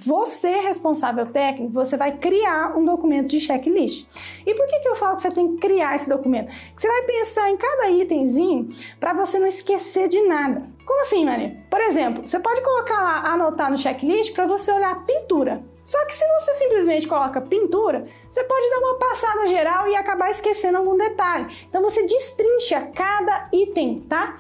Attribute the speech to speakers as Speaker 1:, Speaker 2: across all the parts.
Speaker 1: você, responsável técnico, você vai criar um documento de checklist. E por que eu falo que você tem que criar esse documento? Porque você vai pensar em cada itemzinho para você não esquecer de nada. Como assim, Maria? Por exemplo, você pode colocar lá, anotar no checklist para você olhar a pintura. Só que se você simplesmente coloca pintura, você pode dar uma passada geral e acabar esquecendo algum detalhe. Então você destrincha cada item, tá?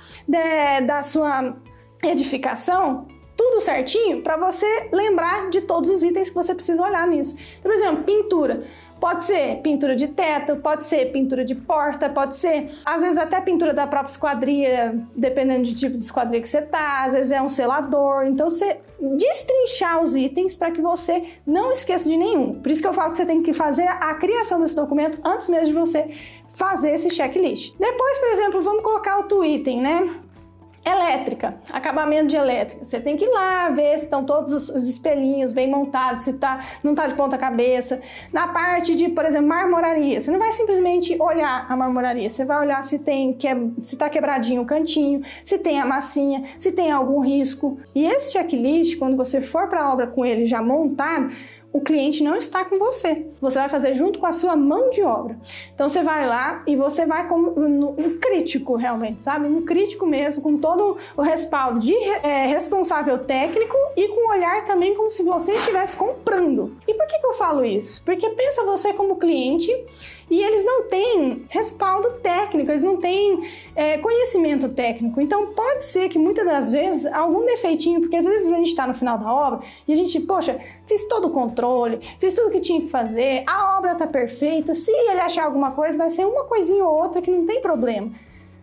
Speaker 1: Da sua edificação, tudo certinho, para você lembrar de todos os itens que você precisa olhar nisso. Então, por exemplo, pintura. Pode ser pintura de teto, pode ser pintura de porta, pode ser, às vezes, até pintura da própria esquadria, dependendo do tipo de esquadria que você tá, às vezes é um selador. Então, você destrinchar os itens para que você não esqueça de nenhum. Por isso que eu falo que você tem que fazer a criação desse documento antes mesmo de você fazer esse checklist. Depois, por exemplo, vamos colocar outro item, né? Elétrica, acabamento de elétrica. Você tem que ir lá ver se estão todos os espelhinhos bem montados, se não está de ponta cabeça. Na parte de, por exemplo, marmoraria, você não vai simplesmente olhar a marmoraria, você vai olhar se está quebradinho o cantinho, se tem a massinha, se tem algum risco. E esse checklist, quando você for para a obra com ele já montado, o cliente não está com você. Você vai fazer junto com a sua mão de obra. Então você vai lá e você vai como um crítico realmente, sabe? Um crítico mesmo, com todo o respaldo de responsável técnico e com um olhar também como se você estivesse comprando. E por que eu falo isso? Porque pensa você como cliente e eles não têm respaldo técnico, eles não têm conhecimento técnico. Então pode ser que muitas das vezes algum defeitinho, porque às vezes a gente está no final da obra e a gente, poxa, fiz todo o controle, fiz tudo o que tinha que fazer, a obra está perfeita, se ele achar alguma coisa vai ser uma coisinha ou outra que não tem problema.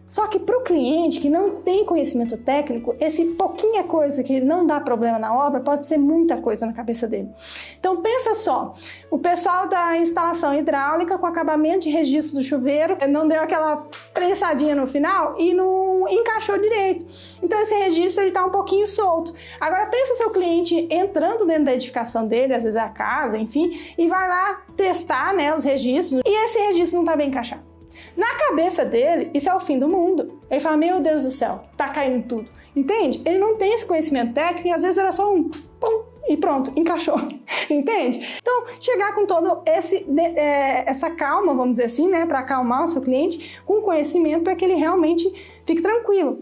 Speaker 1: Só que para o cliente que não tem conhecimento técnico, esse pouquinha coisa que não dá problema na obra pode ser muita coisa na cabeça dele. Então pensa só, o pessoal da instalação hidráulica com acabamento de registro do chuveiro não deu aquela prensadinha no final e não encaixou direito. Então esse registro está um pouquinho solto. Agora pensa seu cliente entrando dentro da edificação dele, às vezes é a casa, enfim, e vai lá testar, né, os registros e esse registro não está bem encaixado. Na cabeça dele, isso é o fim do mundo. Ele fala, meu Deus do céu, tá caindo tudo. Entende? Ele não tem esse conhecimento técnico e às vezes era só um pum e pronto, encaixou. Entende? Então, chegar com todo essa calma, vamos dizer assim, né, para acalmar o seu cliente, com conhecimento para que ele realmente fique tranquilo.